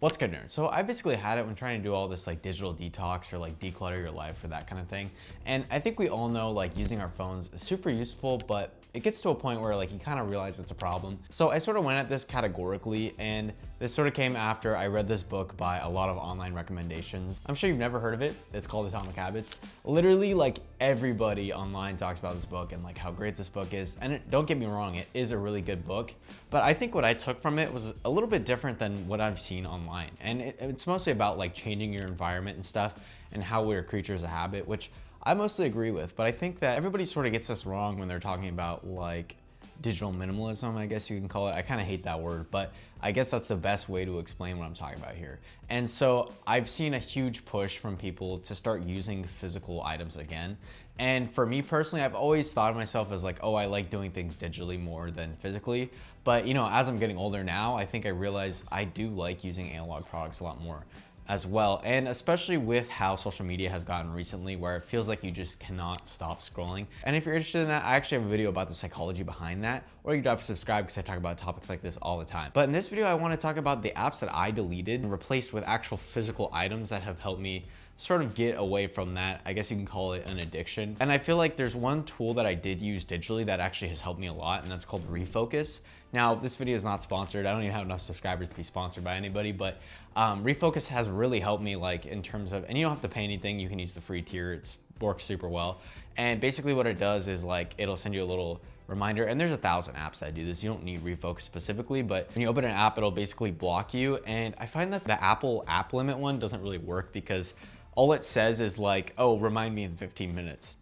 What's good, nerd? So I basically had it when trying to do all this like digital detox or like declutter your life or that kind of thing. And I think we all know like using our phones is super useful, but it gets to a point where like you kind of realize it's a problem. So I sort of went at this categorically, and this sort of came after I read this book by a lot of online recommendations. I'm sure you've never heard of it. It's called Atomic Habits. Literally like everybody online talks about this book and like how great this book is. And don't get me wrong, it is a really good book. But I think what I took from it was a little bit different than what I've seen online. And it's mostly about like changing your environment and stuff and how we're creatures of habit, which I mostly agree with. But I think that everybody sort of gets this wrong when they're talking about like digital minimalism, I guess you can call it. I kind of hate that word, but I guess that's the best way to explain what I'm talking about here. And so I've seen a huge push from people to start using physical items again. And for me personally, I've always thought of myself as like, oh, I like doing things digitally more than physically. But you know, as I'm getting older now, I think I realize I do like using analog products a lot more as well. And especially with how social media has gotten recently, where it feels like you just cannot stop scrolling. And if you're interested in that, I actually have a video about the psychology behind that, or you can subscribe because I talk about topics like this all the time. But in this video, I want to talk about the apps that I deleted and replaced with actual physical items that have helped me sort of get away from that. I guess you can call it an addiction. And I feel like there's one tool that I did use digitally that actually has helped me a lot, and that's called Refocus. Now, this video is not sponsored. I don't even have enough subscribers to be sponsored by anybody, but Refocus has really helped me, like in terms of, and you don't have to pay anything. You can use the free tier. It works super well. And basically what it does is like, it'll send you a little reminder, and there's 1,000 apps that do this. You don't need Refocus specifically, but when you open an app, it'll basically block you. And I find that the Apple app limit one doesn't really work because all it says is like, oh, remind me in 15 minutes.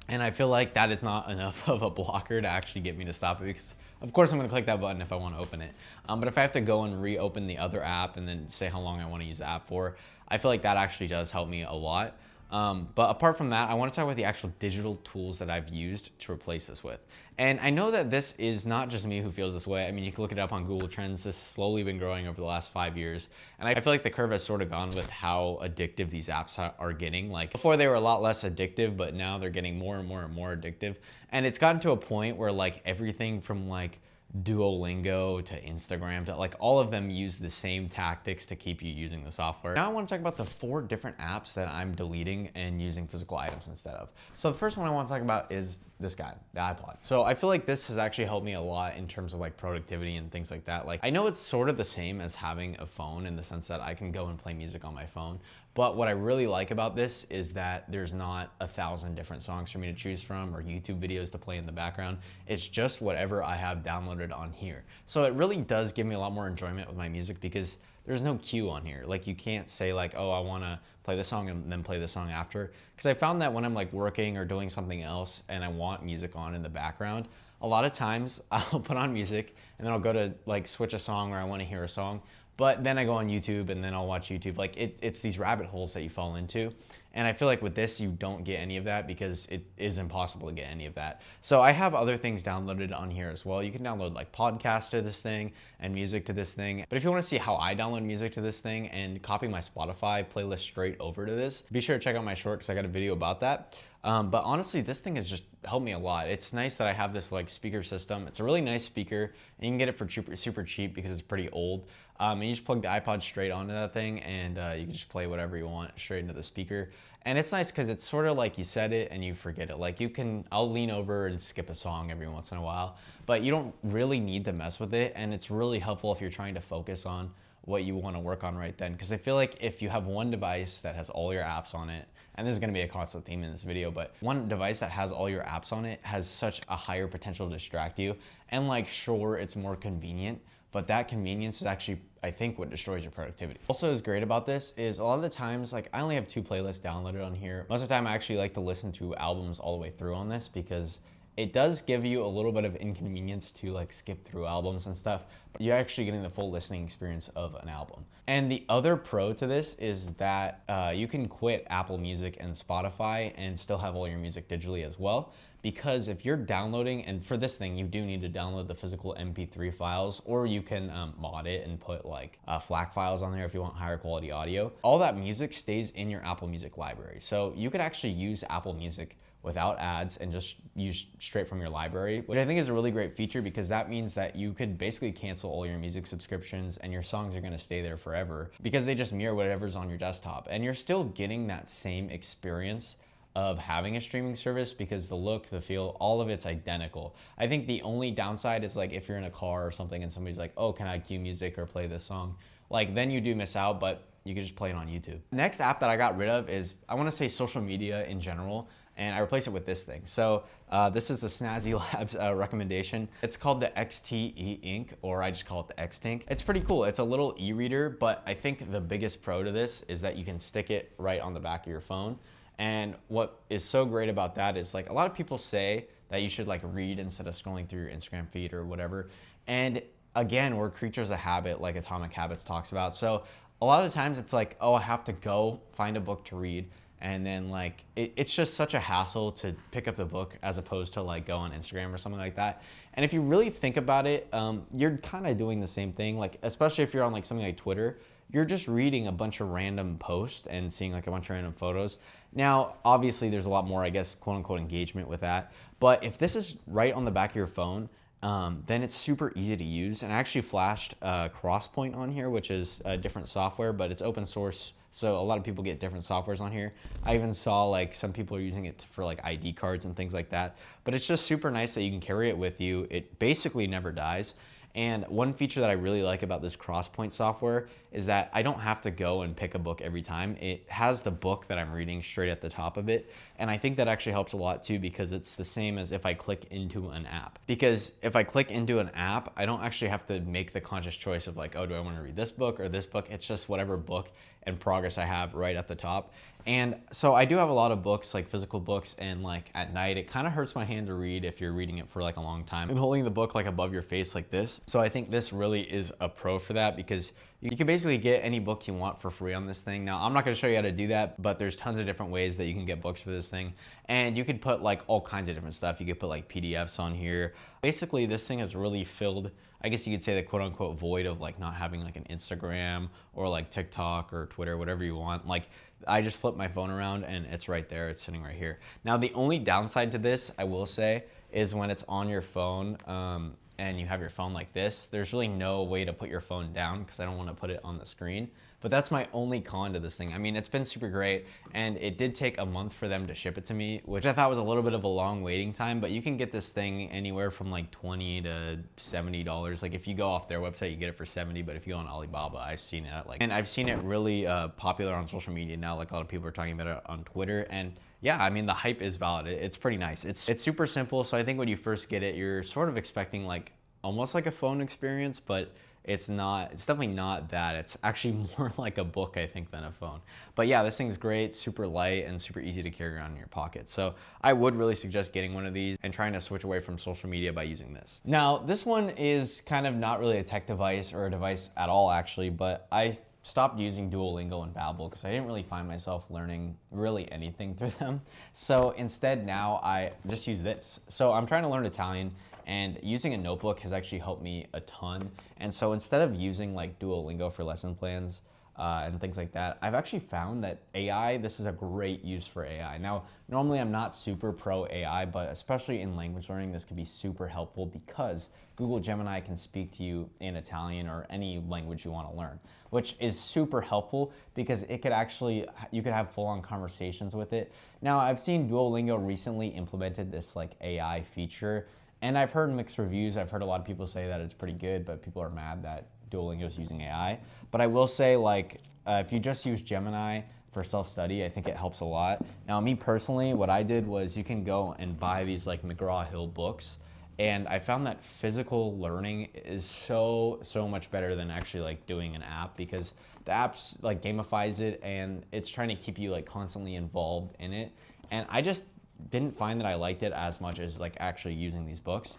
And I feel like that is not enough of a blocker to actually get me to stop it, because of course I'm gonna click that button if I wanna open it. But if I have to go and reopen the other app and then say how long I wanna use the app for, I feel like that actually does help me a lot. But apart from that, I want to talk about the actual digital tools that I've used to replace this with. And I know that this is not just me who feels this way. I mean, you can look it up on Google Trends. This has slowly been growing over the last 5 years. And I feel like the curve has sort of gone with how addictive these apps are getting. Like before they were a lot less addictive, but now they're getting more and more and more addictive. And it's gotten to a point where like everything from like Duolingo to Instagram to like all of them use the same tactics to keep you using the software. Now I want to talk about the 4 different apps that I'm deleting and using physical items instead of. So the first one I want to talk about is this guy, the iPod. So I feel like this has actually helped me a lot in terms of like productivity and things like that. Like I know it's sort of the same as having a phone in the sense that I can go and play music on my phone. But what I really like about this is that there's not 1,000 different songs for me to choose from or YouTube videos to play in the background. It's just whatever I have downloaded on here. So it really does give me a lot more enjoyment with my music because there's no cue on here. Like you can't say like, oh, I wanna play this song and then play the song after. Because I found that when I'm like working or doing something else and I want music on in the background, a lot of times I'll put on music and then I'll go to like switch a song where I wanna hear a song. But then I go on YouTube and then I'll watch YouTube. Like it's these rabbit holes that you fall into. And I feel like with this, you don't get any of that because it is impossible to get any of that. So I have other things downloaded on here as well. You can download like podcasts to this thing and music to this thing. But if you want to see how I download music to this thing and copy my Spotify playlist straight over to this, be sure to check out my short because I got a video about that. But honestly, this thing has just helped me a lot. It's nice that I have this like speaker system. It's a really nice speaker and you can get it for super cheap because it's pretty old. And you just plug the iPod straight onto that thing and you can just play whatever you want straight into the speaker. And it's nice because it's sort of like you set it and you forget it. Like I'll lean over and skip a song every once in a while, but you don't really need to mess with it. And it's really helpful if you're trying to focus on what you want to work on right then. Because I feel like if you have one device that has all your apps on it, and this is going to be a constant theme in this video, but one device that has all your apps on it has such a higher potential to distract you. And like, sure, it's more convenient, but that convenience is actually, I think, what destroys your productivity. Also, what's great about this is a lot of the times, like I only have 2 playlists downloaded on here. Most of the time I actually like to listen to albums all the way through on this because it does give you a little bit of inconvenience to like skip through albums and stuff, but you're actually getting the full listening experience of an album. And the other pro to this is that you can quit Apple Music and Spotify and still have all your music digitally as well. Because if you're downloading, and for this thing, you do need to download the physical MP3 files, or you can mod it and put like FLAC files on there if you want higher quality audio. All that music stays in your Apple Music library. So you could actually use Apple Music without ads and just use straight from your library, which I think is a really great feature because that means that you could basically cancel all your music subscriptions and your songs are gonna stay there forever because they just mirror whatever's on your desktop. And you're still getting that same experience of having a streaming service because the look, the feel, all of it's identical. I think the only downside is like if you're in a car or something and somebody's like, oh, can I cue music or play this song? Like then you do miss out, but you can just play it on YouTube. The next app that I got rid of is, I wanna say social media in general, and I replaced it with this thing. So this is the Snazzy Labs recommendation. It's called the XTE Ink, or I just call it the X-Tink. It's pretty cool. It's a little e-reader, but I think the biggest pro to this is that you can stick it right on the back of your phone. And what is so great about that is like a lot of people say that you should like read instead of scrolling through your Instagram feed or whatever. And again, we're creatures of habit, like Atomic Habits talks about. So a lot of times it's like, oh, I have to go find a book to read. And then like, it's just such a hassle to pick up the book as opposed to like go on Instagram or something like that. And if you really think about it, you're kind of doing the same thing. Like, especially if you're on like something like Twitter, you're just reading a bunch of random posts and seeing like a bunch of random photos. Now, obviously there's a lot more, I guess, quote unquote engagement with that. But if this is right on the back of your phone, then it's super easy to use. And I actually flashed Crosspoint on here, which is a different software, but it's open source. So a lot of people get different softwares on here. I even saw like some people are using it for like ID cards and things like that. But it's just super nice that you can carry it with you. It basically never dies. And one feature that I really like about this Crosspoint software is that I don't have to go and pick a book every time. It has the book that I'm reading straight at the top of it. And I think that actually helps a lot too, because it's the same as if I click into an app. Because if I click into an app, I don't actually have to make the conscious choice of like, oh, do I want to read this book or this book? It's just whatever book and progress I have right at the top. And so I do have a lot of books, like physical books, and like at night, it kind of hurts my hand to read if you're reading it for like a long time and holding the book like above your face like this. So I think this really is a pro for that, because you can basically get any book you want for free on this thing. Now, I'm not gonna show you how to do that, but there's tons of different ways that you can get books for this thing. And you could put like all kinds of different stuff. You could put like PDFs on here. Basically, this thing has really filled, I guess you could say, the quote unquote void of like not having like an Instagram or like TikTok or Twitter, whatever you want. Like, I just flip my phone around and it's right there. It's sitting right here. Now, the only downside to this, I will say, is when it's on your phone and you have your phone like this, there's really no way to put your phone down because I don't want to put it on the screen. But that's my only con to this thing. I mean, it's been super great, and it did take a month for them to ship it to me, which I thought was a little bit of a long waiting time, but you can get this thing anywhere from like $20 to $70. Like if you go off their website, you get it for $70, but if you go on Alibaba, I've seen it at like, and I've seen it really popular on social media now. Like a lot of people are talking about it on Twitter, and yeah, I mean, the hype is valid. It's pretty nice. It's super simple. So I think when you first get it, you're sort of expecting like almost like a phone experience, but it's not. It's definitely not that. It's actually more like a book, I think, than a phone. But yeah, this thing's great, super light, and super easy to carry around in your pocket. So I would really suggest getting one of these and trying to switch away from social media by using this. Now, this one is kind of not really a tech device or a device at all, actually, but I stopped using Duolingo and Babbel because I didn't really find myself learning really anything through them. So instead now I just use this. So I'm trying to learn Italian, and using a notebook has actually helped me a ton. And so instead of using like Duolingo for lesson plans and things like that, I've actually found that AI, this is a great use for AI. Now, normally I'm not super pro AI, but especially in language learning, this can be super helpful because Google Gemini can speak to you in Italian or any language you want to learn, which is super helpful because it could actually, you could have full-on conversations with it. Now, I've seen Duolingo recently implemented this like AI feature, and I've heard mixed reviews. I've heard a lot of people say that it's pretty good, but people are mad that Duolingo is using AI. But I will say, like, if you just use Gemini for self-study, I think it helps a lot. Now, me personally, what I did was you can go and buy these like McGraw-Hill books, and I found that physical learning is so much better than actually like doing an app, because the app's like gamifies it and it's trying to keep you like constantly involved in it. And I just didn't find that I liked it as much as like actually using these books.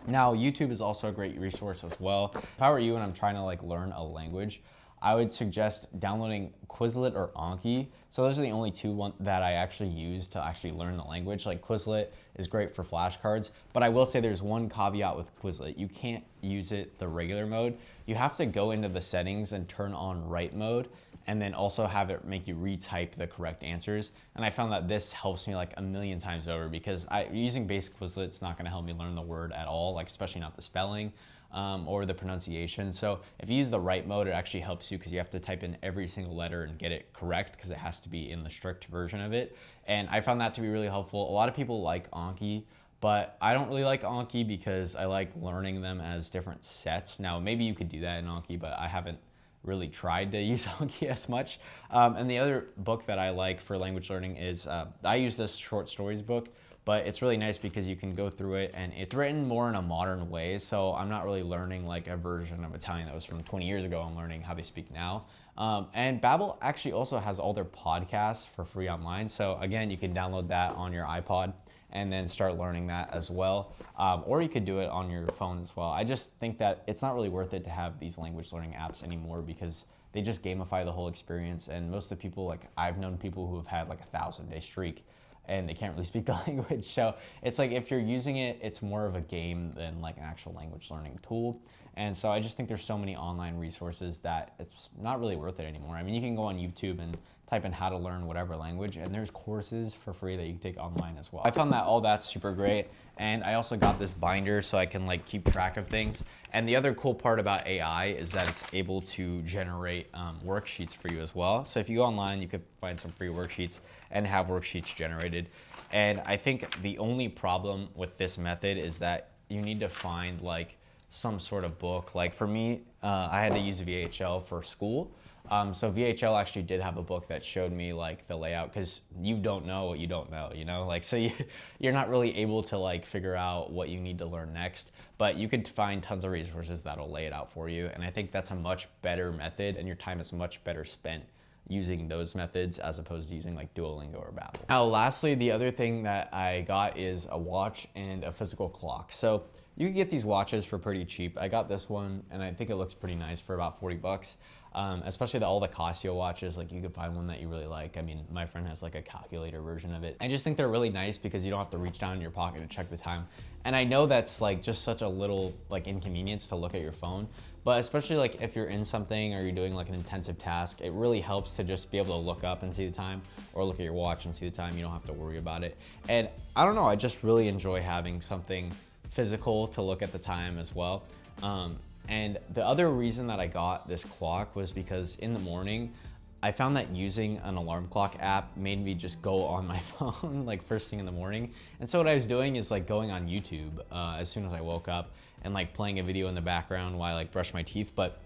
Now, YouTube is also a great resource as well. If I were you and I'm trying to like learn a language, I would suggest downloading Quizlet or Anki. So those are the only two that I actually use to actually learn the language. Like Quizlet is great for flashcards, but I will say there's one caveat with Quizlet. You can't use it the regular mode you have to go into the settings and turn on write mode, and then also have it make you retype the correct answers. And I found that this helps me like a million times over, because using basic Quizlet's not gonna help me learn the word at all, like especially not the spelling or the pronunciation. So if you use the write mode, it actually helps you because you have to type in every single letter and get it correct, because it has to be in the strict version of it. And I found that to be really helpful. A lot of people like Anki, but I don't really like Anki because I like learning them as different sets. Now, maybe you could do that in Anki, but I haven't really tried to use Anki as much. And the other book that I like for language learning is, I use this short stories book, but it's really nice because you can go through it and it's written more in a modern way. So I'm not really learning like a version of Italian that was from 20 years ago. I'm learning how they speak now. And Babbel actually also has all their podcasts for free online. So again, you can download that on your iPod and then start learning that as well. Or you could do it on your phone as well. I just think that it's not really worth it to have these language learning apps anymore, because they just gamify the whole experience. And most of the people, like I've known people who have had like a 1,000-day streak and they can't really speak the language. So it's like, if you're using it, it's more of a game than like an actual language learning tool. And so I just think there's so many online resources that it's not really worth it anymore. I mean, you can go on YouTube and type in how to learn whatever language, and there's courses for free that you can take online as well. I found that all that's super great. And I also got this binder so I can like keep track of things. And the other cool part about AI is that it's able to generate worksheets for you as well. So if you go online, you could find some free worksheets and have worksheets generated. And I think the only problem with this method is that you need to find like some sort of book. Like for me, I had to use VHL for school. So VHL actually did have a book that showed me like the layout, because you don't know what you don't know, you know? Like, so you're not really able to like figure out what you need to learn next, but you could find tons of resources that'll lay it out for you. And I think that's a much better method, and your time is much better spent using those methods as opposed to using like Duolingo or Babbel. Now, lastly, the other thing that I got is a watch and a physical clock. So you can get these watches for pretty cheap. I got this one and I think it looks pretty nice for about 40 bucks. Especially all the Casio watches, like you could find one that you really like. I mean, my friend has like a calculator version of it. I just think they're really nice because you don't have to reach down in your pocket to check the time. And I know that's like just such a little like inconvenience to look at your phone, but especially like if you're in something or you're doing like an intensive task, it really helps to just be able to look up and see the time, or look at your watch and see the time. You don't have to worry about it. And I don't know, I just really enjoy having something physical to look at the time as well. And the other reason that I got this clock was because in the morning, I found that using an alarm clock app made me just go on my phone like first thing in the morning. And so what I was doing is like going on YouTube as soon as I woke up and like playing a video in the background while I like brush my teeth. But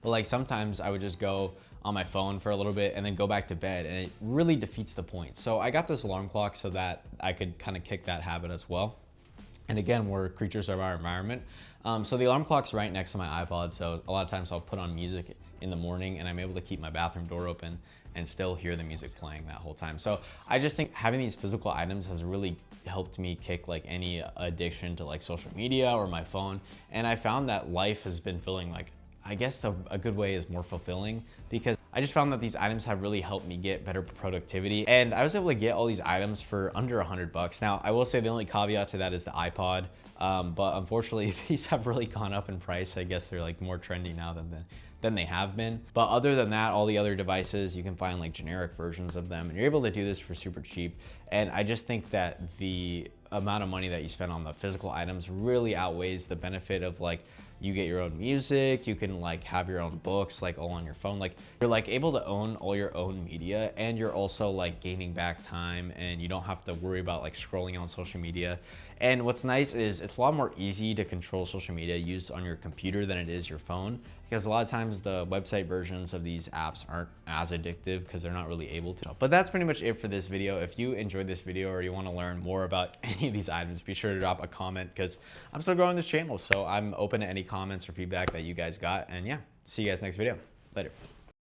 like sometimes I would just go on my phone for a little bit and then go back to bed, and it really defeats the point. So I got this alarm clock so that I could kind of kick that habit as well. And again, we're creatures of our environment. So the alarm clock's right next to my iPod, so a lot of times I'll put on music in the morning and I'm able to keep my bathroom door open and still hear the music playing that whole time. So I just think having these physical items has really helped me kick like any addiction to like social media or my phone. And I found that life has been feeling like, I guess a good way is more fulfilling, because I just found that these items have really helped me get better productivity. And I was able to get all these items for under 100 bucks. Now, I will say the only caveat to that is the iPod. But unfortunately, these have really gone up in price. I guess they're like more trendy now than they have been. But other than that, all the other devices, you can find like generic versions of them, and you're able to do this for super cheap. And I just think that the amount of money that you spend on the physical items really outweighs the benefit of like, you get your own music, you can like have your own books like all on your phone. Like you're like able to own all your own media, and you're also like gaining back time, and you don't have to worry about like scrolling on social media. And what's nice is it's a lot more easy to control social media used on your computer than it is your phone, because a lot of times the website versions of these apps aren't as addictive because they're not really able to. But that's pretty much it for this video. If you enjoyed this video or you want to learn more about any of these items, be sure to drop a comment, because I'm still growing this channel. So I'm open to any comments or feedback that you guys got. And yeah, see you guys next video. Later.